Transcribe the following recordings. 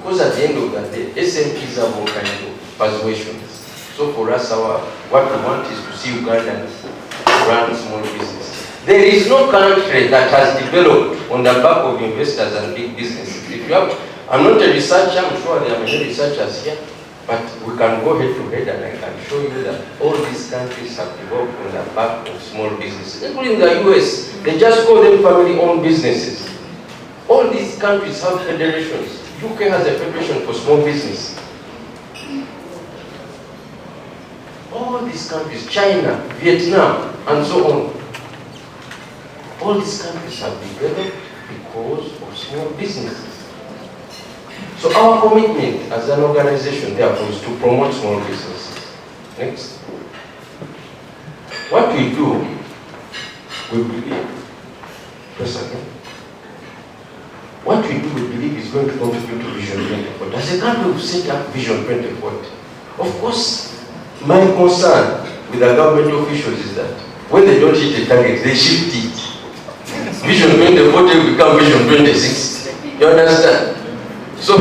Because at the end of the day, SMEs have all kinds of persuasions. So for us, what we want is to see Ugandans run small business. There is no country that has developed on the back of investors and big businesses. If you have, I'm not a researcher, I'm sure there are many researchers here, but we can go head to head and I can show you that all these countries have developed on the back of small businesses. Including the US, they just call them family-owned businesses. All these countries have federations. UK has a federation for small business. All these countries, China, Vietnam, and so on. All these countries have developed because of small businesses. So our commitment as an organization, therefore, is to promote small businesses. Next. What we do, we believe, press again. What we do, we believe, is going to contribute to Vision 2040. As a country, we've set up Vision 2040. Of course, my concern with the government officials is that when they don't hit the target, they shift it. Vision 2040 will become Vision 26. You understand? So,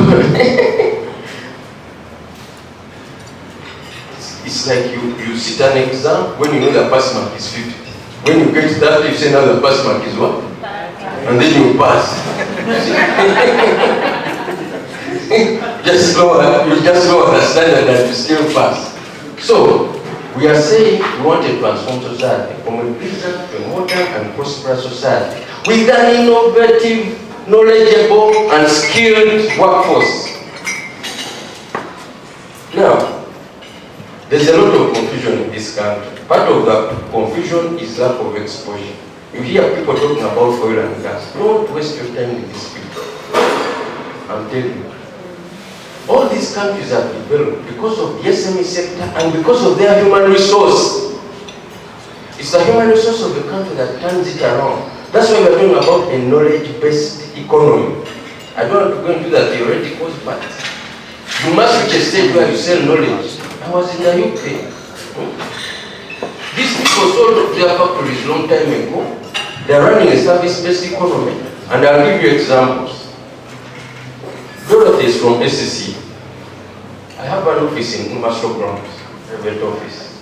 it's like you sit an exam when you know the pass mark is 50. When you get to that, you say now the pass mark is what? And then you pass. You just lower the standard and you still pass. So, we are saying we want to transform society from a peasant to a modern and prosperous society with an innovative, knowledgeable, and skilled workforce. Now, there's a lot of confusion in this country. Part of the confusion is lack of exposure. You hear people talking about oil and gas. Don't waste your time with these people. I'm telling you. All these countries have developed because of the SME sector and because of their human resource. It's the human resource of the country that turns it around. That's why we're talking about a knowledge-based economy. I don't want to go into the theoreticals, but you must reach a stage where you sell knowledge. I was in the UK. These people sold off their factories long time ago. They're running a service-based economy. And I'll give you examples. Dorothy is from SCC. I have an office in Umasro Grounds, private office.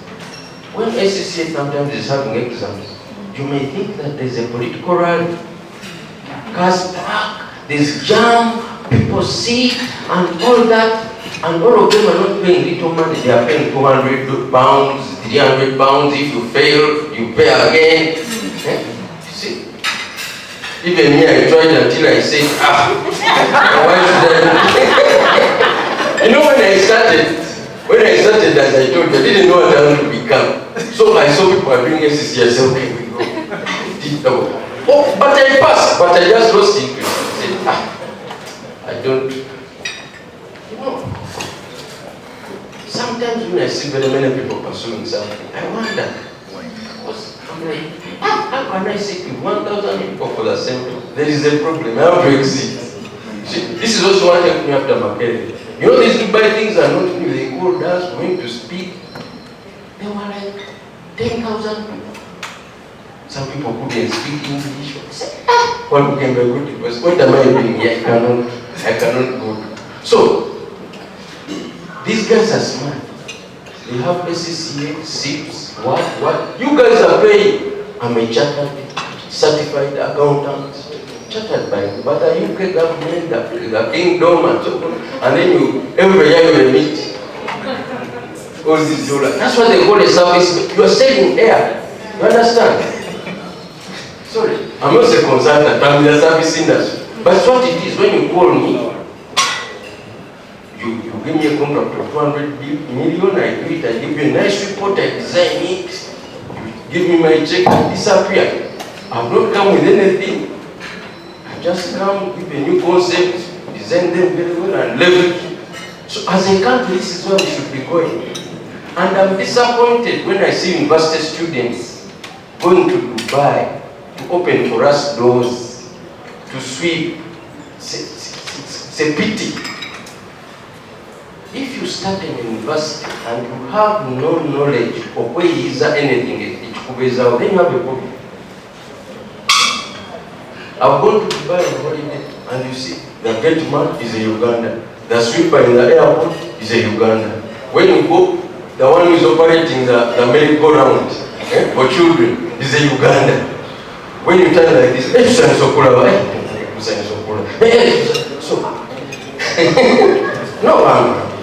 When SCC sometimes is having exams, you may think that there's a political rally. Cars park, there's jam, people sit, and all that. And all of them are not paying little money. They are paying 200 pounds, 300 pounds. If you fail, you pay again. You see? Even me, I tried until I said, why should I? You know, when I started, as I told you, I didn't know what I wanted to become. So I saw people are doing SCC, I said, okay, we go. Oh, but I passed, but I just lost interest. I said, I don't, you know. Sometimes when I see very many people pursuing something, I wonder, I'm like, how can I say to 1,000 people for the same thing? There is a problem, I have to exit. This is also what helped me after my career. You know, these Dubai things are not new. They called us, going to speak. They were like 10,000 people. Some people couldn't speak English. They said, Walugembe good request. What am I doing here? I cannot go. So, these guys are smart. They have SCCA, SIPs, what? You guys are paying. I'm a chartered, certified accountant, chartered by the UK government, the kingdom, and so on. And then every year you meet all these dollars. That's what they call a service. You are selling air. You understand? Sorry, I'm not a consultant, I'm in the service industry. But it's what it is. When you call me, you give me a contract of 200 million, I do it, I give you a nice report, I design it, you give me my check and disappear. I've not come with anything. I just come with a new concept, design them very well and leverage. So as a country, this is where we should be going. And I'm disappointed when I see university students going to Dubai to open for us doors, to sweep. It's a pity. If you start in university and you have no knowledge of where is anything, then you have a problem. I've gone to Dubai on holiday and you see the gate man is a Ugandan. The sweeper in the airport is a Uganda. When you go, the one who is operating the merry-go-round for children is a Uganda. When you turn like this, so no,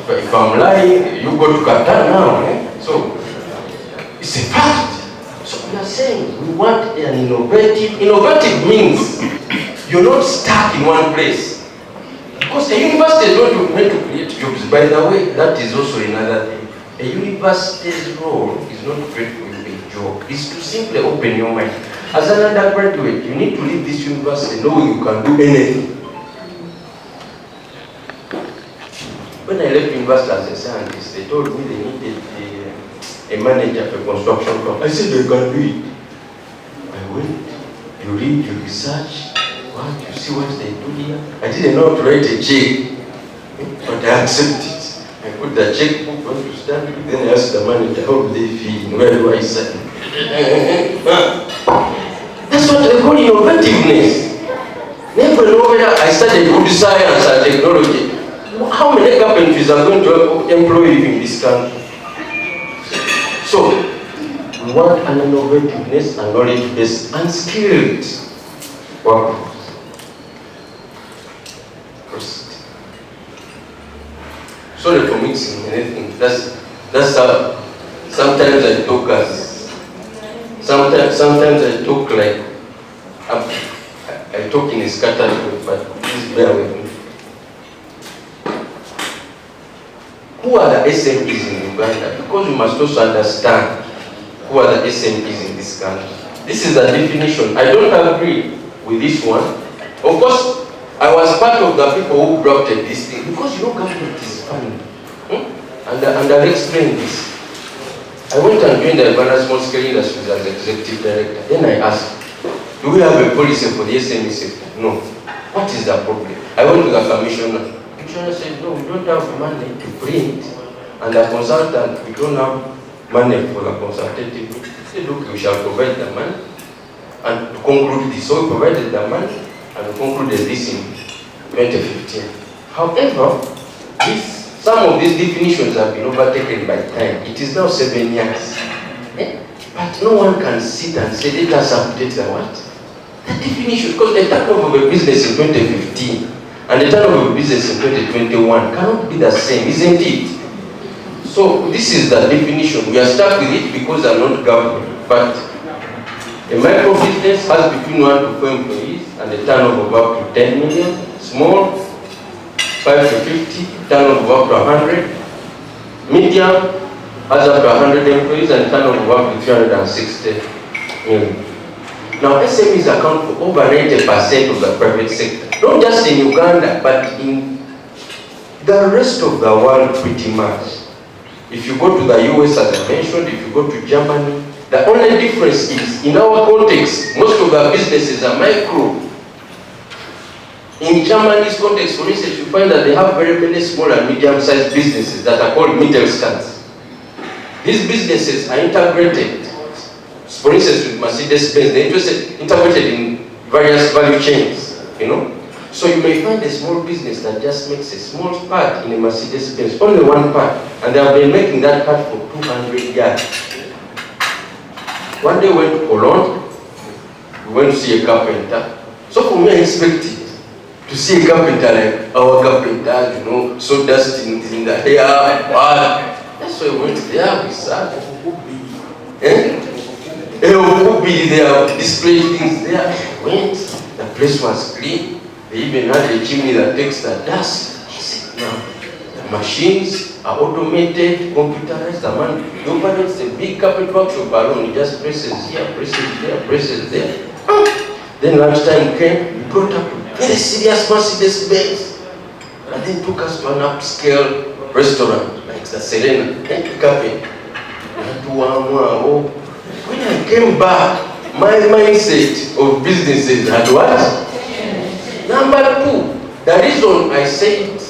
if I'm lying, you go to Qatar now. So it's a fact. So we are saying we want an innovative. Innovative means you're not stuck in one place. Because a university is not meant to create jobs. By the way, that is also another thing. A university's role is not to create a job. It's to simply open your mind. As an undergraduate, you need to leave this university knowing you can do anything. When I left university as a scientist, they told me they needed a manager for construction company. I said, they can do it. I went, you read, you research, you see what they do here. I didn't know how to write a check, but I accepted it. I put the checkbook, what to stand, then I asked the manager, how do they feel? Where do I sign? That's what they call innovativeness. Never know whether I studied good science and technology. How many carpenters are going to employ you in this country? So, we want an innovativeness and knowledge-based and skilled workforce. Sorry for mixing anything. That's how sometimes I talk as sometimes I talk like I talk in a scattered way, but please bear with me. Who are the SMEs in Uganda? Because we must also understand who are the SMEs in this country. This is the definition. I don't agree with this one. Of course, I was part of the people who drafted this thing because government is funny. And I'll explain this. I went and joined the Uganda Small Scale Industries as executive director. Then I asked, do we have a policy for the SME sector? No. What is the problem? I went to the commissioner. The commissioner said, no, we don't have money to print. And the consultant, we don't have money for the consultative. He said, look, we shall provide the money. And to conclude this, so we provided the money and we concluded this in 2015. However, some of these definitions have been overtaken by time. It is now 7 years. But no one can sit and say, let us update the what? The definition, because the turnover of a business in 2015 and the turnover of a business in 2021 cannot be the same, isn't it? So this is the definition. We are stuck with it because they are not government. But a micro business has between 1 to 4 employees and a turnover of up to 10 million. Small, 5 to 50, turnover of up to 100. Medium has up to 100 employees and turnover of up to 360 million. Now, SMEs account for over 90% of the private sector, not just in Uganda, but in the rest of the world pretty much. If you go to the US, as I mentioned, if you go to Germany, the only difference is, in our context, most of the businesses are micro. In Germany's context, for instance, you find that they have very many small and medium-sized businesses that are called Mittelstands. These businesses are integrated. For instance, with Mercedes-Benz, they're integrated in various value chains, So you may find a small business that just makes a small part in a Mercedes-Benz, only one part, and they have been making that part for 200 years. One day we went to Cologne, we went to see a carpenter. So for me, I expected to see a carpenter like our carpenter, so dust in the hair, That's why we went there, we sat. They have displayed things there. Went, the place was clean. They even had a chimney that takes the dust. He said, now, the machines are automated, computerized. The man operates a big carpet workshop alone. He just presses here, presses there, presses there. Then lunchtime came, we brought up a very serious Mercedes-Benz. And then took us to an upscale restaurant, like the Serena, Cafe. When I came back, my mindset of businesses had what? Number 2, the reason I said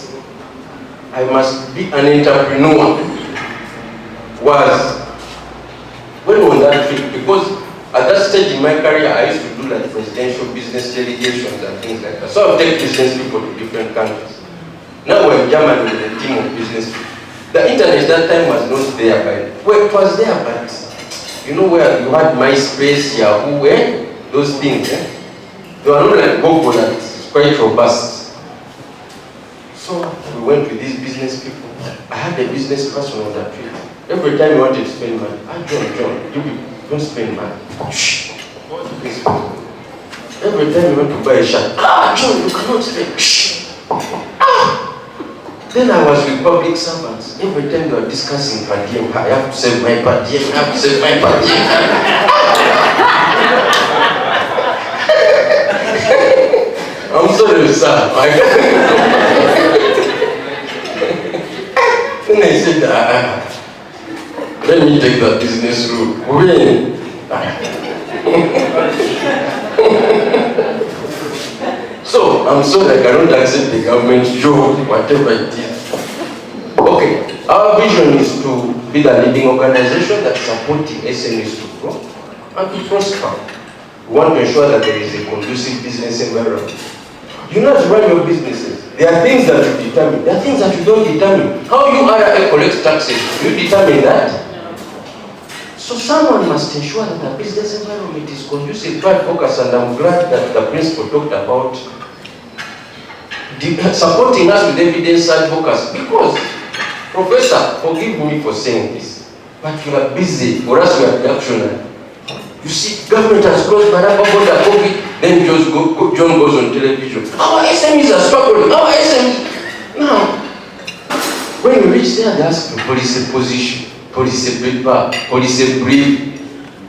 I must be an entrepreneur was when on that trip, because at that stage in my career, I used to do like presidential business delegations and things like that. So I would take business people to different countries. Now we're in Germany with a team of business people. The internet that time was not there, well, it was there, but you know where you had MySpace, Yahoo, those things, They were not like Google that is quite robust. So we went with these business people. I had a business person on that trip. Every time you wanted to spend money, John, don't spend money. Shh. Every time you want to buy a shirt, John, you cannot spend. Shh. Then I was with public servants. Every time they were discussing per diem, I have to save my per diem, I have to save my per diem. I'm sorry, sir. Then I said, let me take that business route. When? So, I'm sorry I cannot accept the government job, whatever it is. Okay, our vision is to be the leading organization that supporting SMEs to grow and to prosper. We want to ensure that there is a conducive business environment. You know, to run your businesses, there are things that you determine, there are things that you don't determine. How you collect taxes, you determine that. So someone must ensure that the business environment is conducive, right focus, and I'm glad that the principal talked about supporting us with evidence advocacy. Because, Professor, forgive me for saying this, but you are busy, or else you are reactionary. You see, government has closed Baraba border COVID, then John goes on television. Our SMEs are struggling, our SMEs. Now, when you reach there, they ask for policy position, policy paper, policy brief.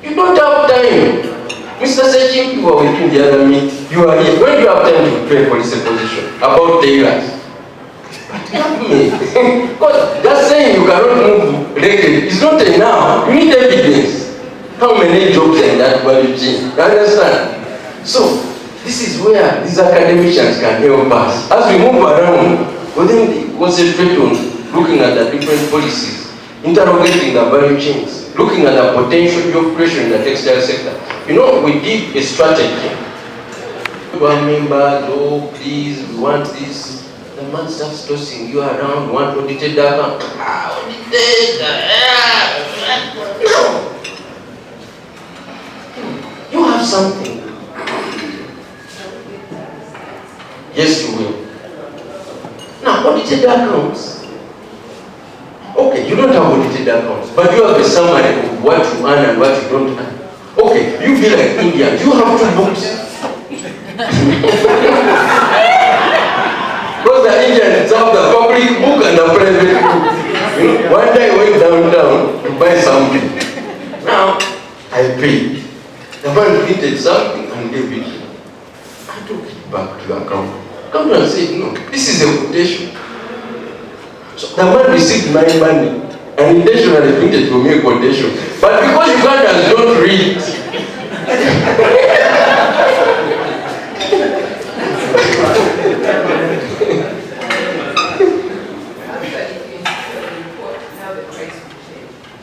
You don't have time. Mr. Sechin, you are within the other meet. You are here. When do you have time to prepare policy position about tailors? But help me. Because just saying you cannot move regularly is not enough. You need evidence. How many jobs are in that value chain? You understand? So, this is where these academicians can help us. As we move around, we then concentrate on looking at the different policies, interrogating the value chains, looking at the potential job creation in the textile sector. You know, we did a strategy. One member, oh, please, we want this. The man starts tossing you around, want audited data. Audited, no. You have something. Yes, you will. Now, audited accounts. Okay, you don't have audited accounts, but you have a summary of what you earn and what you don't earn. Okay, you be like India. You have two books. Because the Indians have the public book and the private book. You know, one day I went downtown to buy something. Now, I paid. The man printed something and gave it. I took it back to the account. Come and said, no, this is a quotation. So the man received my money and intentionally printed for me a quotation. But because Ugandans don't read,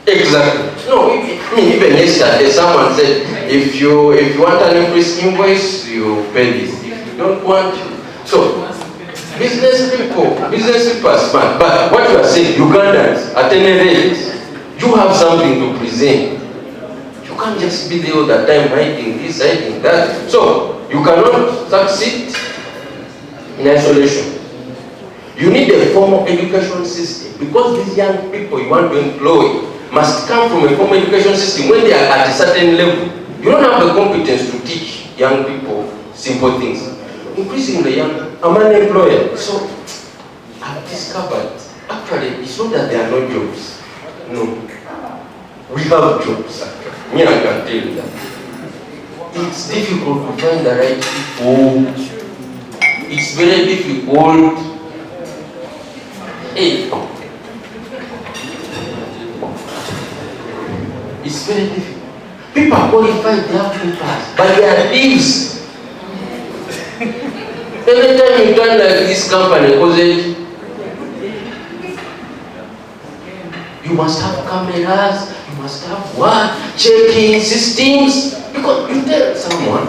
exactly. No, even yesterday someone said, if you want an increased invoice, you pay this. If you don't want, so business people are smart. But what you are saying, Ugandans, at any rate, you have something to present. You can't just be there all the time hiding this, hiding that. So you cannot succeed in isolation. You need a formal education system, because these young people you want to employ must come from a formal education system. When they are at a certain level, you don't have the competence to teach young people simple things. Increasingly young, I'm an employer, so I've discovered, actually, it's not that there are no jobs. No. We have jobs, actually. Me, I can tell you that. It's difficult to find the right people. It's very difficult. Hey. It's very difficult. People are qualified, they have papers, but they are thieves. Every time you turn like this company, because you must have cameras, you must have what? Checking systems. Because you tell someone,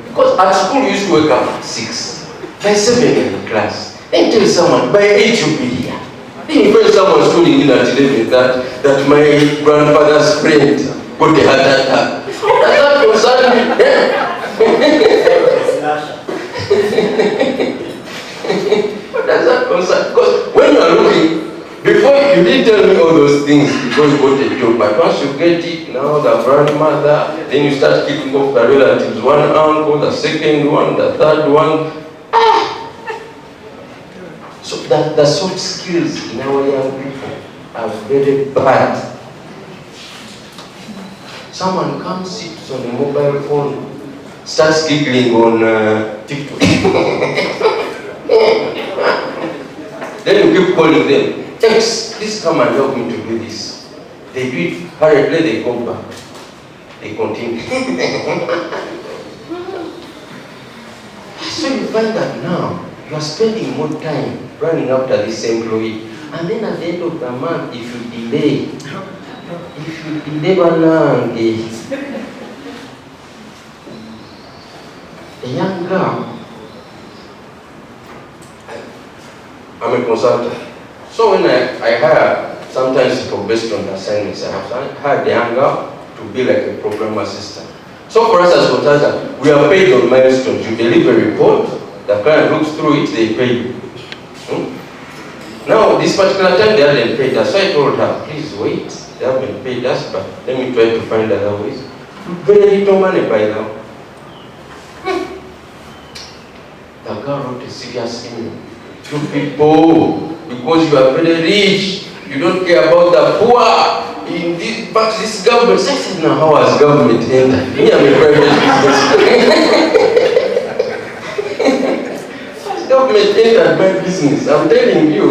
because at school you used to wake up at 6, by 7 in class. Then tell someone, by 8 you'll be here. Then when someone's calling in at 11 that my grandfather's friend got a heart attack. Does that concern me? What does that concern? Because when you are looking, before you didn't tell me all those things before you got a job, but once you get it, now the grandmother, then you start kicking off the relatives, one uncle, the second one, the third one. So that the soft skills in our young people are very bad. Someone comes, sits on a mobile phone, starts giggling on TikTok. Then you keep calling them. Text, please come and help me to do this. They do it hurriedly, they go back. They continue. So you find that now you are spending more time running after this employee. And then at the end of the month, if you delay a young girl, I'm a consultant. So when I hire, sometimes people based on the assignments, I have hired a young girl to be like a program assistant. So for us as consultants, we are paid on milestones. You deliver a report, the client looks through it, they pay you. Now, this particular time they hadn't paid us, so I told her, please wait, they haven't paid us, but let me try to find other ways. Very little money by now. The girl wrote a serious email. You people, because you are very rich, you don't care about the poor. In this, but this government, I said, now how has government entered? Me, I'm a private business. Government entered my business. I'm telling you.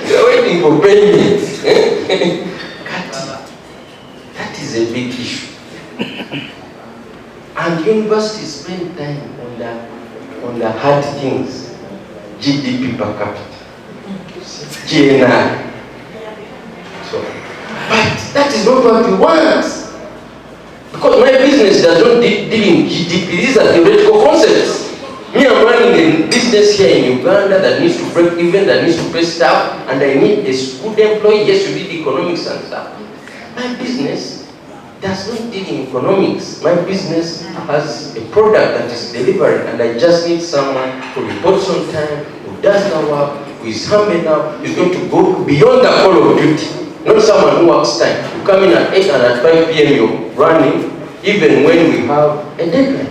You're waiting for payments. That is a big issue. And universities spend time on the hard things. GDP per capita. GNI. So, but that is not what we want. Because my business does not deal in GDP. These are theoretical concepts. Me, I'm running a business here in Uganda that needs to break even, that needs to pay staff, and I need a good employee. Yes, you did economics and stuff. My business does not deal in economics. My business has a product that is delivered, and I just need someone who reports on time, who does the work, who is humble enough, is going to go beyond the call of duty. Not someone who works time. You come in at 8 and at 5 p.m. you're running, even when we have a deadline.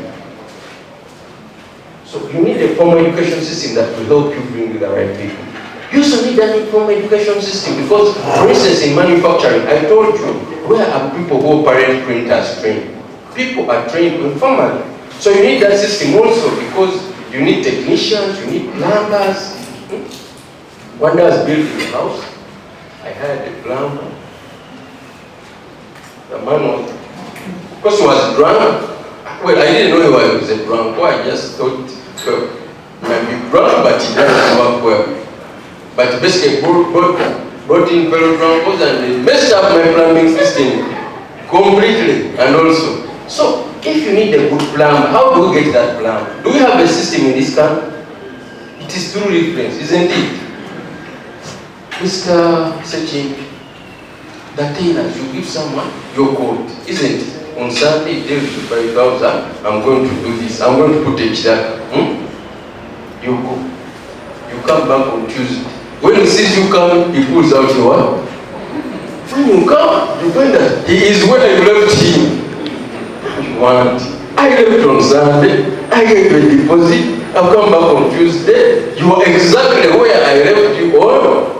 So you need a formal education system that will help you bring the right people. You also need an informal education system because, for instance, in manufacturing, I told you, where are people who operate printers trained? People are trained informally. So you need that system also because you need technicians, you need plumbers. One day I was building a house. I hired a plumber. The man was, because he was drunk. Well, I didn't know he was a drunk. I just thought, well, he might be drunk, but he doesn't work well. But basically, brought in fellow drunkos and they messed up my plumbing system completely. And also, so if you need a good plumber, how do we get that plumber? Do we have a system in this country? It is through reference, isn't it? Mr. Sechi, the tailors, you give someone your coat, isn't it? On Sunday, they will 5,000. I'm going to do this. I'm going to put a check. You go. You come back on Tuesday. When he sees you come, he pulls out your what? When you come, you find that he is where you left him. You want? I left on Sunday. I gave a deposit. I've come back on Tuesday. You are exactly where I left you on.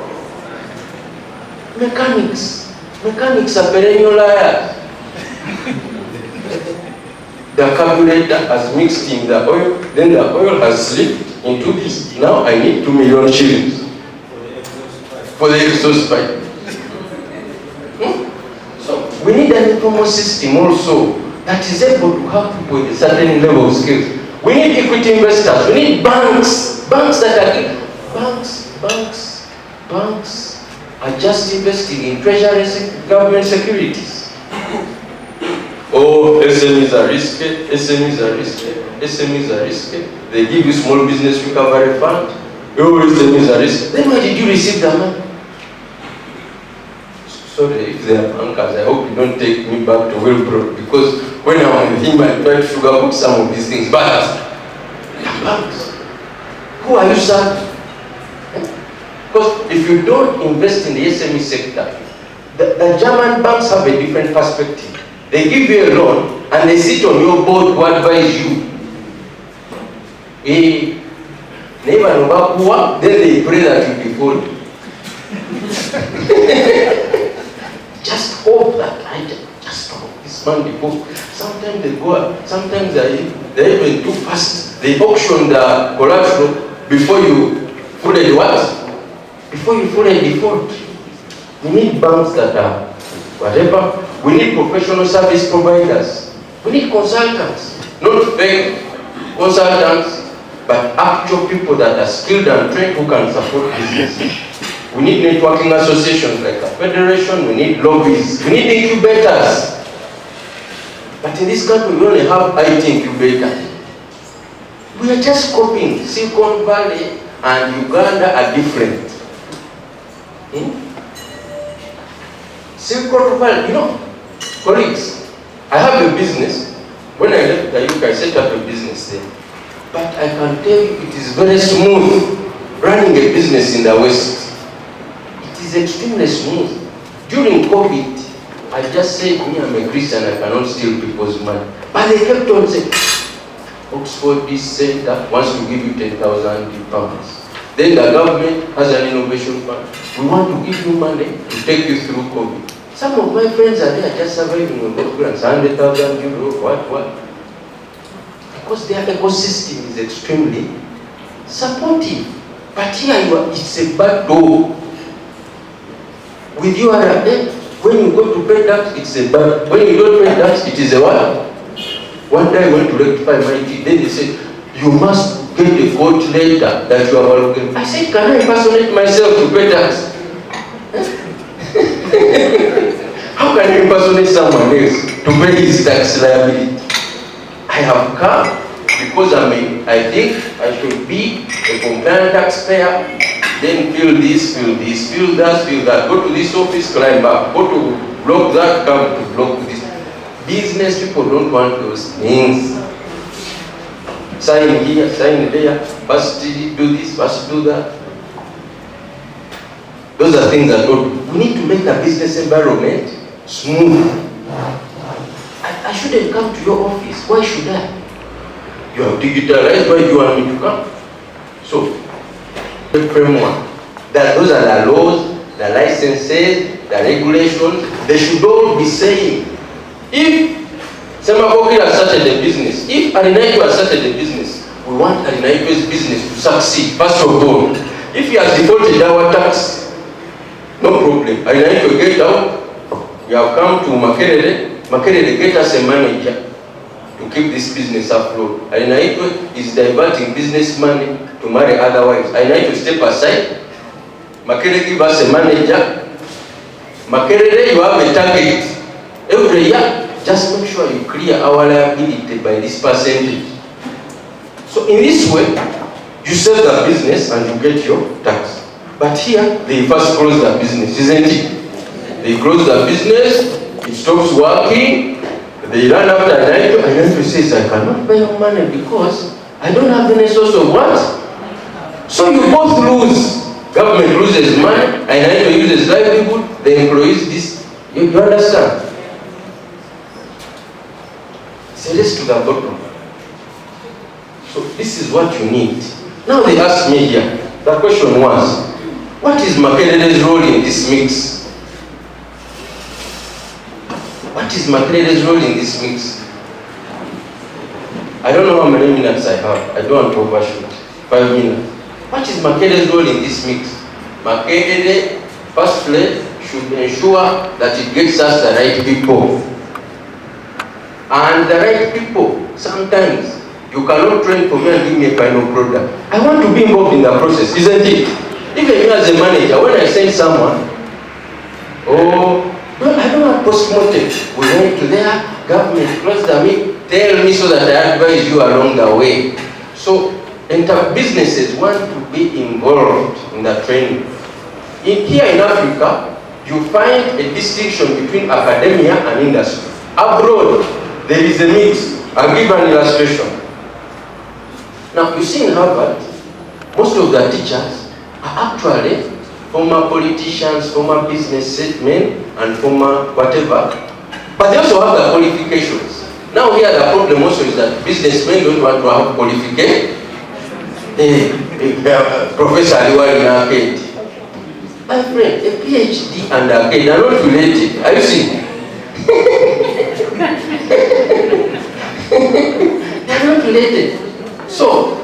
Mechanics. Mechanics are perennial liars. The carburetor has mixed in the oil, then the oil has slipped into this. Now I need 2 million shillings for the exhaust pipe. So we need an informal system also that is able to help people with a certain level of skills. We need equity investors. We need banks. Banks are just investing in treasury government securities. Oh, SMEs are risky, SMEs are risky, SMEs are risky. They give you small business recovery fund. Oh, SMEs are risky. Then why did you receive the money? Sorry, if they are bankers, I hope you don't take me back to Wilbur, because when I'm with him, I try to sugarcoat some of these things. But the banks, who are you serving? Because if you don't invest in the SME sector, the German banks have a different perspective. They give you a loan and they sit on your board to advise you. Then they pray that you default. Just hope that just hope this man default. Sometimes they go up, sometimes they even too fast. They auction the collateral before you fully what? Before you fully default. We need banks that are whatever. We need professional service providers. We need consultants, not fake consultants, but actual people that are skilled and trained who can support businesses. We need networking associations like the Federation, we need lobbies, we need incubators. But in this country, we only have IT incubators. We are just copying. Silicon Valley and Uganda are different. Silicon Valley, colleagues, I have a business. When I left the UK, I set up a business there. But I can tell you it is very smooth running a business in the West. It is extremely smooth. During COVID, I just said, me, I'm a Christian, I cannot steal people's money. But they kept on saying, Oxford, this center wants to give you 10,000 pounds. Then the government has an innovation fund. We want to give you money to take you through COVID. Some of my friends are there just surviving on those grants, 100,000 euros, what? Because their ecosystem is extremely supportive. But here it's a bad door. With you when you go to pay tax, it's a bad. When you don't pay tax, it is a what? One day I went to rectify my key. Then they said, you must get a court letter that you are Walugembe. I said, can I impersonate myself to pay tax? How can you impersonate someone else to pay his tax liability? I have come because I think I should be a compliant taxpayer, then fill this, fill that, go to this office, climb up, go to block that, come to block this. Business people don't want those things. Sign here, sign there, first do this, first do that. Those are things that we need to make the business environment smooth. I shouldn't come to your office. Why should I? You have digitalized, why do you want me to come? So, the framework. Those are the laws, the licenses, the regulations. They should all be saying, if Semakoki has started a business, if Arinaiko has started a business, we want Arinaiko's business to succeed, first of all. If he has defaulted our tax, no problem. Arinaiko get out, we have come to Makerere get us a manager to keep this business afloat. Arinaiko is diverting business money to marry other wives. Arinaiko step aside, Makerere give us a manager. Makerere, you have a target. Every year, just make sure you clear our liability by this percentage. So in this way, you sell the business and you get your tax. But here, they first close the business, isn't it? They close the business, it stops working, they run after Arinaiko, Arinaiko says, I cannot pay your money because I don't have any source of what? So you both lose. Government loses money, Arinaiko uses livelihood, the employees this. You understand? It's a race to the bottom. So this is what you need. Now they ask me here, the question was, what is Makerere's role in this mix? What is Makerere's role in this mix? I don't know how many minutes I have. I don't want to overshoot. 5 minutes. What is Makerere's role in this mix? Makerere, firstly, should ensure that it gets us the right people. And the right people, sometimes, you cannot train for me and give me a final product. I want to be involved in the process, isn't it? Even you as a manager, when I send someone, I don't want post-mortem. We went to there, government close the meet, tell me so that I advise you along the way. So businesses want to be involved in the training. Here in Africa, you find a distinction between academia and industry. Abroad, there is a mix. I'll give an illustration. Now, you see in Harvard, most of the teachers are actually former politicians, former businessmen, and former whatever. But they also have the qualifications. Now here the problem also is that businessmen don't want to have qualification. Professor Aliwali in arcade. My friend, a PhD and arcade are not related. Are you seeing? They are not related. So,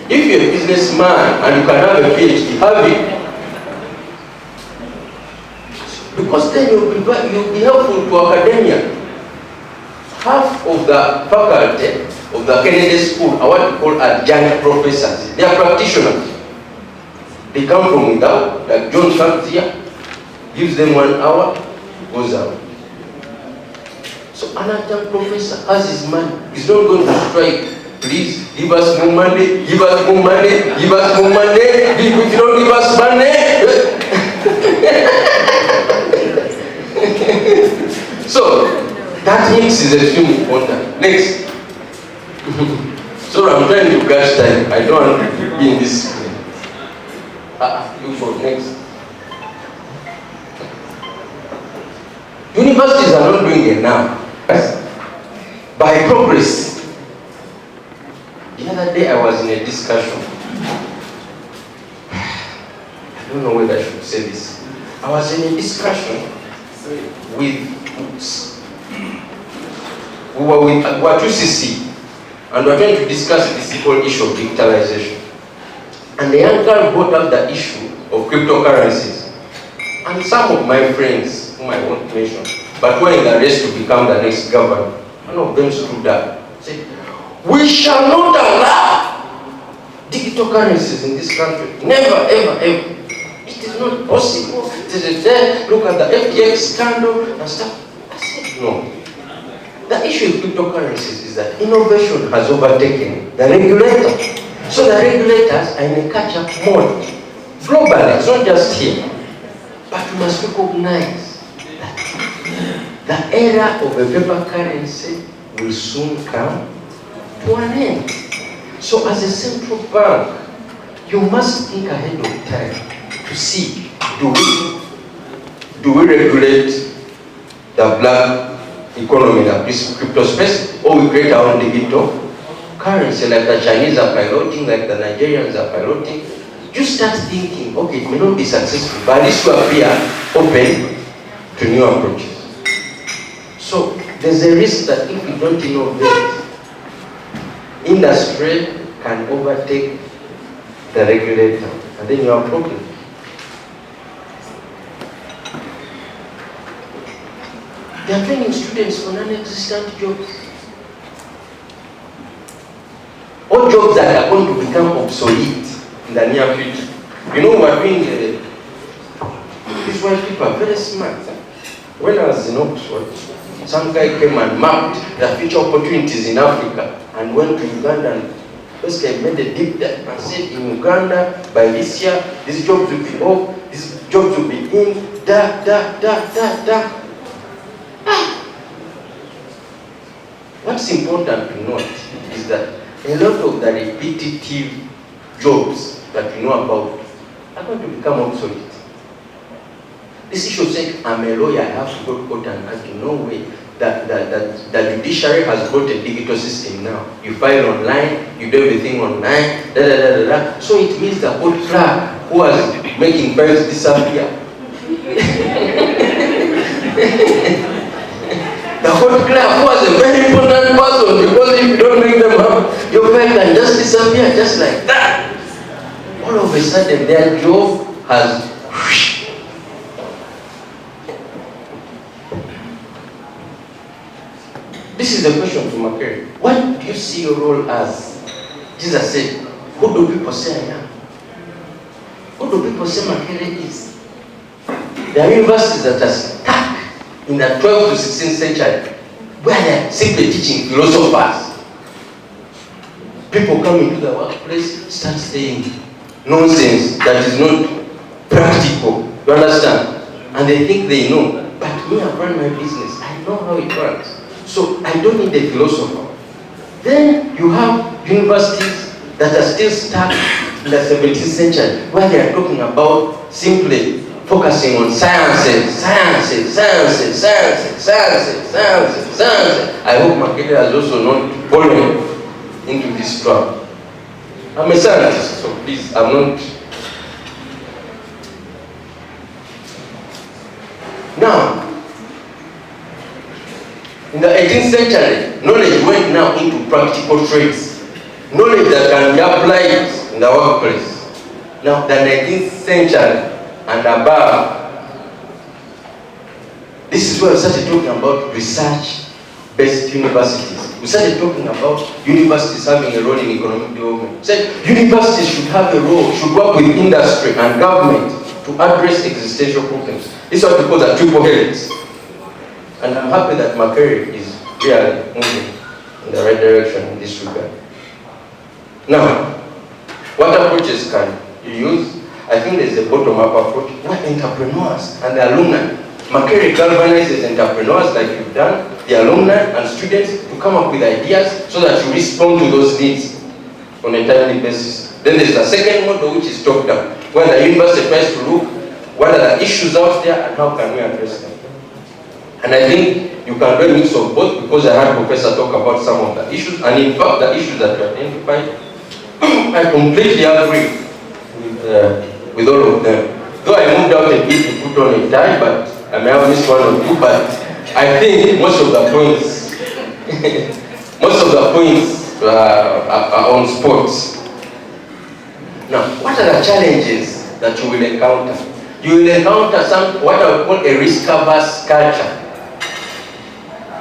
if you're a businessman and you can have a PhD, have it. Because then you'll be helpful to academia. Half of the faculty of the Kennedy School are what we call adjunct professors. They are practitioners. They come from without, like John comes here, gives them 1 hour, goes out. So an adjunct professor has his money. He's not going to strike. Please give us more money, give us more money, give us more money. If you don't give us money. So that mix is extremely important. Next. So I'm trying to catch time. I don't want to be in this. You go next. Universities are not doing enough. By progress. The other day I was in a discussion. I don't know whether I should say this. I was in a discussion with we were at UCC and we were trying to discuss this whole issue of digitalization. And the young girl brought up the issue of cryptocurrencies. And some of my friends, whom I won't mention, but who are in the race to become the next governor, one of them stood up and said, we shall not allow digital currencies in this country. Never, ever, ever. It is not possible. Look at the FTX scandal and stuff. I said, no. The issue with cryptocurrencies is that innovation has overtaken the regulator. So the regulators are in a catch-up mode. Globally, it's not just here. But we must recognize that the era of a paper currency will soon come to an end. So as a central bank, you must think ahead of time to see, do we regulate the black economy, the crypto space, or we create our own digital currency like the Chinese are piloting, like the Nigerians are piloting? You start thinking, okay, it may not be successful, but at least you appear open to new approaches. So there's a risk that if we don't innovate, industry can overtake the regulator, and then you have problems. They are training students for non-existent jobs. All jobs that are going to become obsolete in the near future. You know, we're doing these white people are very smart. When I was in Oxford, some guy came and mapped the future opportunities in Africa and went to Uganda and basically made a deep dive and said, in Uganda, by this year, these jobs will be off, these jobs will be in, What's important to note is that a lot of the repetitive jobs that we know about are going to become obsolete. This issue of saying, I'm a lawyer, I have to go to court and argue. No way. The judiciary has got a digital system now. You file online, you do everything online, So it means the court clerk who was making files disappear. The court clerk who was a very important person, because if you don't bring them up, your file can just disappear just like that. All of a sudden, their job has. This is the question to Makere. What do you see your role as? Jesus said, who do people say I am? Who do people say Makere is? There are universities that are stuck in the 12th to 16th century. where they're simply teaching philosophers. People come into the workplace, start saying nonsense that is not practical. You understand? And they think they know. But me, I've run my business. I know how it works. So I don't need a philosopher. Then you have universities that are still stuck in the 17th century, where they are talking about simply focusing on sciences. I hope Makeda has also not fallen into this trap. I'm a scientist, so please, I'm not. Now, in the 18th century, knowledge went now into practical trades. Knowledge that can be applied in the workplace. Now, the 19th century and above, this is where we started talking about research-based universities. We started talking about universities having a role in economic development. We said universities should have a role, should work with industry and government to address existential problems. This is what we call the triple helix. And I'm happy that Makerere is really moving in the right direction in this regard. Now, what approaches can you use? I think there's a bottom-up approach where entrepreneurs and the alumni. Makerere galvanizes entrepreneurs like you've done, the alumni and students to come up with ideas so that you respond to those needs on a timely basis. Then there's the second model, which is top-down, where the university tries to look what are the issues out there and how can we address them. And I think you can do a mix of both, because I had Professor talk about some of the issues, and in fact the issues that you identified, I completely agree with all of them. Though I moved out a bit to put on a tie, but I may have missed one or two, but I think most of the points are on sports. Now, what are the challenges that you will encounter? You will encounter what I would call a risk-averse culture.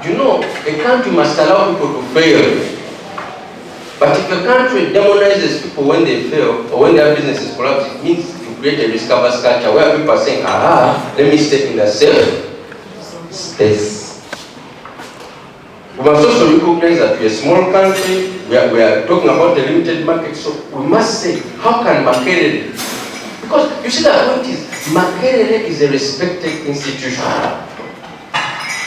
You know, a country must allow people to fail. But if a country demonizes people when they fail or when their business is collapsing, it means to create a risk-averse culture where people are saying, let me stay in the safe space. We must also recognize that we're a small country, we are talking about a limited market, so we must say, how can Makerere? Because you see, the point is, Makerere is a respected institution.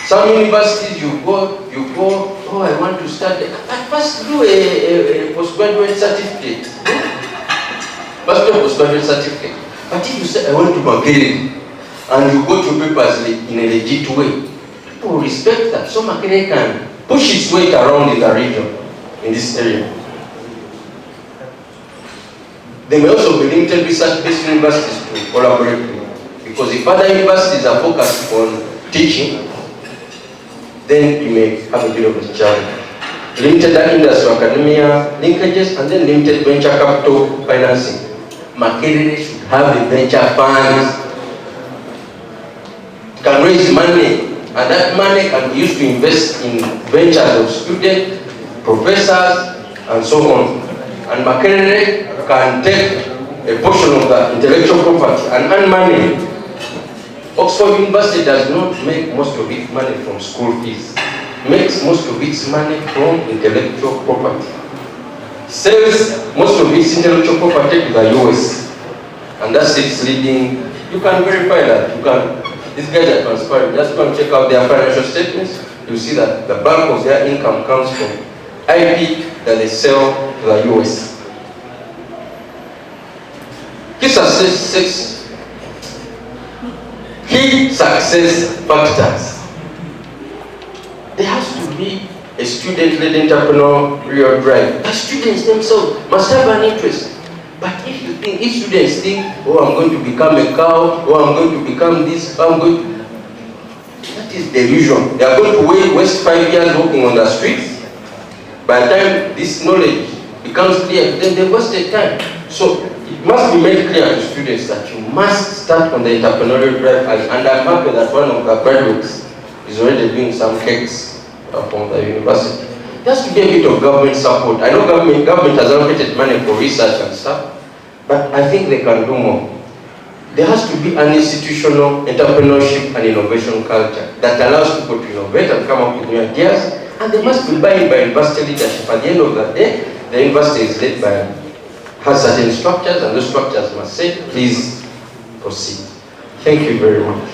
Some universities you go, oh, I want to study. First do a postgraduate certificate. First do a postgraduate certificate. But if you say, I want to Makerere, and you go to papers in a legit way, people will respect that. So Makerere can push its weight around in the region, in this area. There may also be limited research-based universities to collaborate with. Because if other universities are focused on teaching, then you may have a bit of a challenge. Limited industry academia linkages, and then limited venture capital financing. Makerere should have a venture fund. It can raise money, and that money can be used to invest in ventures of students, professors, and so on. And Makerere can take a portion of the intellectual property and earn money. Oxford University does not make most of its money from school fees. It makes most of its money from intellectual property. Sells most of its intellectual property to the US. And that's its leading. You can verify that. These guys are transparent. Just go and check out their financial statements. You'll see that the bulk of their income comes from IP that they sell to the US. Key success factors. There has to be a student-led entrepreneurial drive. The students themselves must have an interest. But if students think, oh, I'm going to become a cow, or I'm going to become this, that is delusion. They are going to waste 5 years walking on the streets. By the time this knowledge becomes clear, then they wasted time. So it must be made clear to students that you must start on the entrepreneurial drive, and I'm happy that one of the graduates is already doing some cakes from the university. There has to be a bit of government support. I know government has allocated money for research and stuff, but I think they can do more. there has to be an institutional entrepreneurship and innovation culture that allows people to innovate and come up with new ideas, and they must be buy-in by university leadership. At the end of the day, the university is led by, has certain structures, and those structures must say, please proceed. Thank you very much.